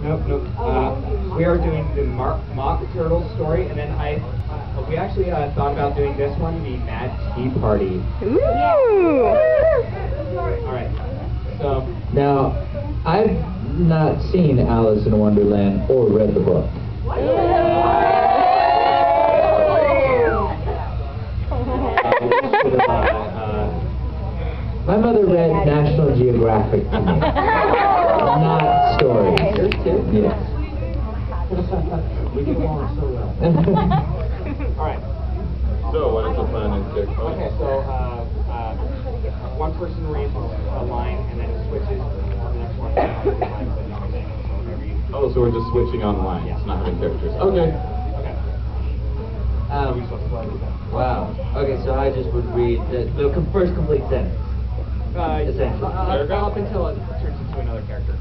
Nope. We are doing the mock turtle story, and then we actually thought about doing this one, the Mad Tea Party. Ooh! Alright, so... Now, I've not seen Alice in Wonderland or read the book. My mother read National Geographic to me, not stories. Yours too? Yes. We get along so well. Alright. So, what is the plan in kick? Okay, so one person reads a line and then switches to the next one. Oh, so we're just switching on lines, Yeah. not having characters. Okay. Wow. Okay, so I just would read the first complete sentence. Up until it turns into another character.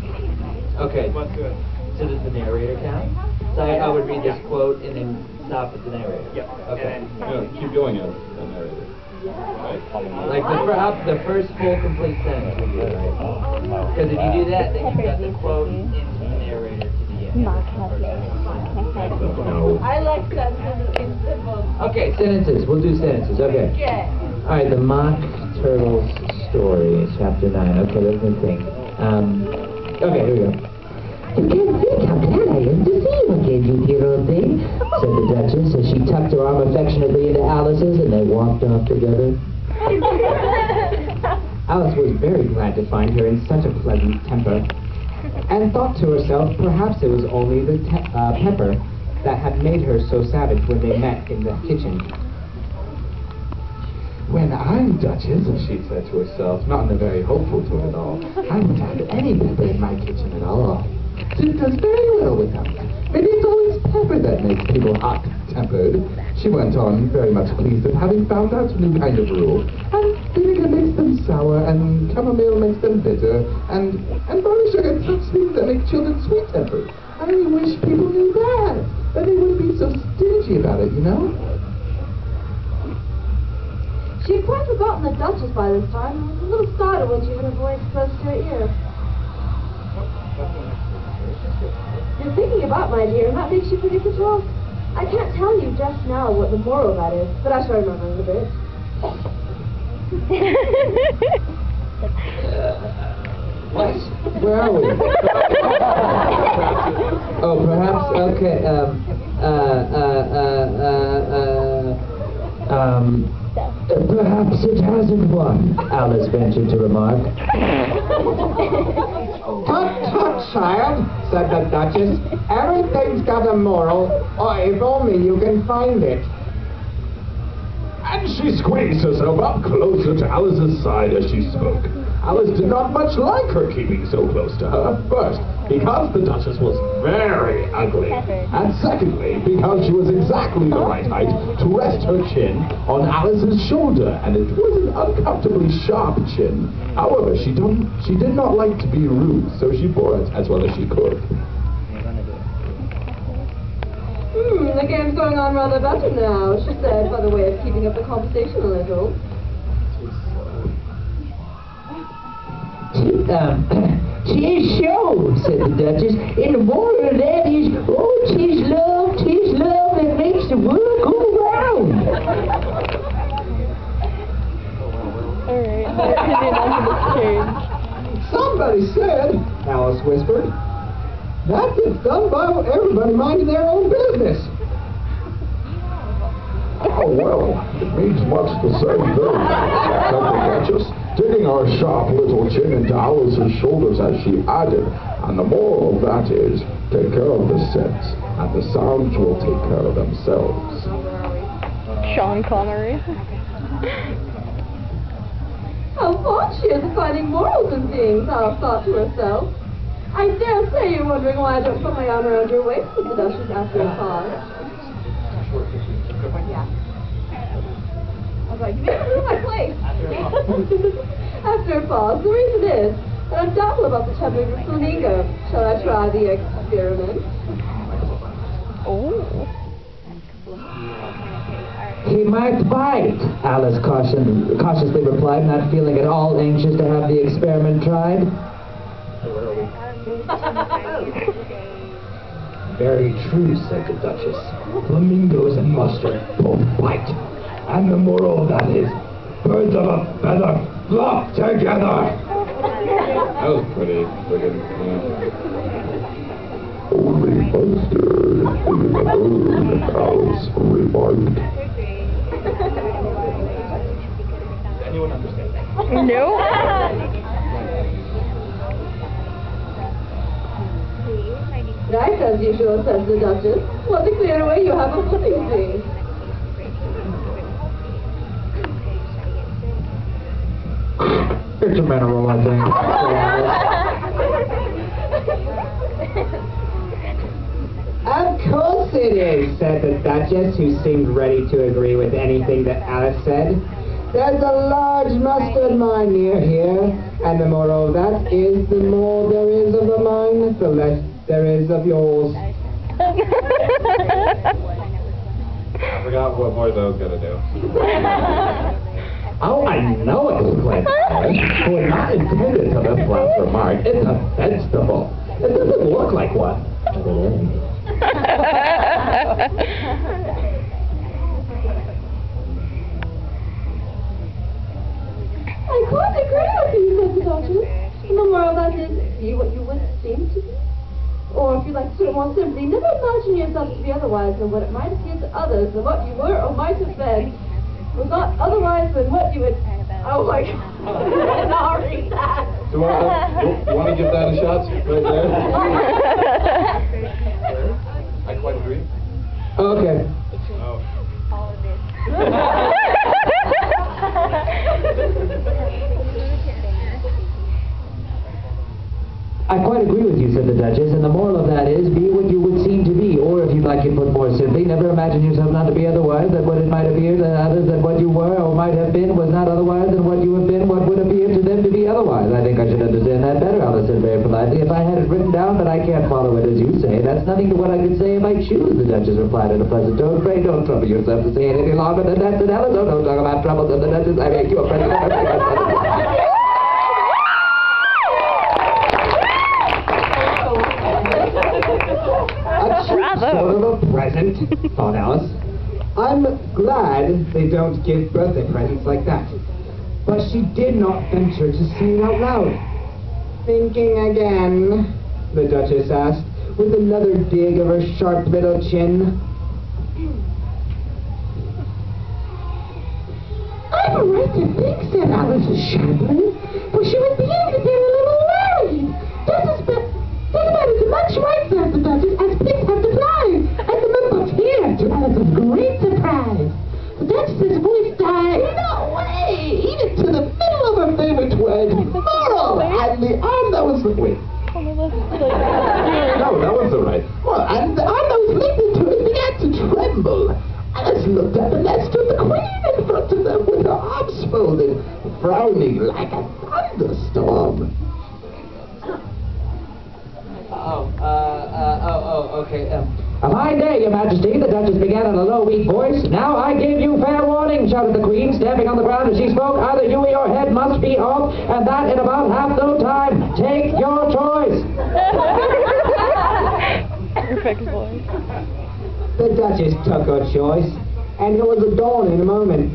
Okay. Let's do it. So does the narrator count? So I would read this quote and then stop at the narrator. Yep. Okay. No, keep going as the narrator. Right. Like the first full complete sentence would be right. Because if you do that, then you've got the quote into the narrator to the end. No. I like sentences in simple. Okay, sentences. We'll do sentences. Okay. Yeah. All right, the Mock Turtles story, chapter 9. Okay, let me think. Okay, here we go. You can't think how glad I am to see you again, you dear old thing, said the Duchess as she tucked her arm affectionately into Alice's and they walked off together. Alice was very glad to find her in such a pleasant temper, and thought to herself perhaps it was only the pepper that had made her so savage when they met in the kitchen. When I'm Duchess, she said to herself, not in a very hopeful tone at all, I won't have any pepper in my kitchen at all. It does very well without it. Maybe it's always pepper that makes people hot-tempered. She went on, very much pleased at having found out a new kind of rule. And vinegar makes them sour, and chamomile makes them bitter, and barley sugar and such things that make children sweet-tempered. I wish people knew that. Then they wouldn't be so stingy about it, you know? She had quite forgotten the Duchess by this time and was a little startled when she heard her voice close to her ear. You're thinking about, my dear, and that makes you forget to talk. I can't tell you just now what the moral of that is, but I shall remember in a bit. What? Where are we? Oh, perhaps, okay, perhaps it hasn't won, Alice ventured to remark. Tut, tut, child, said the Duchess. Everything's got a moral, or if only you can find it. And she squeezed herself up closer to Alice's side as she spoke. Alice did not much like her keeping so close to her. First, because the Duchess was very ugly. And secondly, because she was exactly the right height to rest her chin on Alice's shoulder. And it was an uncomfortably sharp chin. However, she did not like to be rude, so she bore it as well as she could. The game's going on rather better now, she said, by the way of keeping up the conversation a little. Tis so, said the Duchess, and the moral of that is, oh, tis love that makes the world go round. Alright, my opinion on him has changed. Somebody said, Alice whispered, that it's done by everybody minding their own business. Oh, well, it means much the same thing, said the Duchess, digging her sharp little chin into Alice's shoulders as she added, and the moral of that is, take care of the scents, and the sounds will take care of themselves. Sean Connery. How fond she is of finding morals in things, Alice thought to herself. I dare say you're wondering why I don't put my arm around your waist, said the Duchess after a pause. Yeah. I was like, you made me lose my place. After a pause, the reason is that I'm doubtful about the temper of flamingo. Shall I try the experiment? Oh. He might bite, Alice cautiously replied, not feeling at all anxious to have the experiment tried. Very true, said the Duchess. Flamingos and mustard both fight. And the moral of that is, birds of a feather flock together. That was pretty friggin', Only mustard in the bird house revived. Anyone understand that? No. Right, as usual, says the Duchess. What a clear way you have of putting things. It's a mineral, I think. Of course it is, said the Duchess, who seemed ready to agree with anything that Alice said. There's a large mustard mine near here, and the moral of that is the more there is of the mine, the less there is of yours. I forgot what voice I was gonna do. Oh, I know it was plant. Well, not intended to this last remark. It's a vegetable. It doesn't look like one. But it is. I quite agree with you, said the Duchess. And the moral of that is, be what you would seem to be. Or if you like to put it more simply, never imagine yourself to be otherwise than what it might appear to others, than what you were or might have been. Was not otherwise than what you would... Oh my God. Not read that. Do you want to give that a shot right there? I quite agree. Okay. Oh. I quite agree with you, said the Duchess, and the moral of that is, be what you would seem to be, or if you'd like it put more simply, never imagine yourself not to be otherwise than what it might appear to others that what you were or might have been was not otherwise than what you have been, what would appear to them to be otherwise. I think I should understand that better, Alice said very politely, if I had it written down, but I can't follow it as you say. That's nothing to what I could say if I choose, the Duchess replied in a pleasant tone. Pray don't trouble yourself to say it any longer than that, said Alice. Oh, don't talk about trouble, said the Duchess. I make you a present. Sort of a present, thought Alice. I'm glad they don't give birthday presents like that. But she did not venture to say it out loud. Thinking again, the Duchess asked, with another dig of her sharp little chin. I'm right to think, said Alice sharply, for she was beginning to get a little worried. Just about as much right, said the Duchess, as pigs have to fly. And the moon was here, to Alice's great surprise. The Duchess's voice died, no way, even to the middle of her favorite word, moral, and the arm that was... Wait. No, that was all right. Well, and the arm that was linked to it began to tremble. Alice looked up and there stood the Queen in front of them with her arms folded, frowning like a thunderstorm. Okay. A fine day, Your Majesty, the Duchess began in a low, weak voice. Now I give you fair warning, shouted the Queen, stamping on the ground as she spoke. Either you or your head must be off, and that in about half no time. Take your choice. Perfect voice. The Duchess took her choice, and it was a dawn in a moment.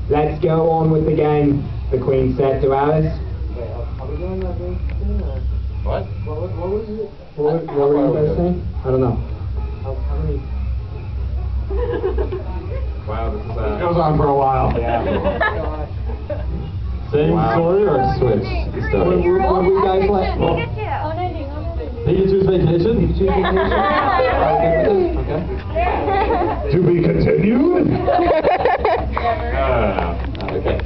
Let's go on with the game, the Queen said to Alice. What? What was it? What were you guys saying? I don't know. How many? Wow, this is It goes on for a while. Yeah. Same story or switch story? What were you guys like? Pikachu's vacation? Okay. To be continued? No. Okay.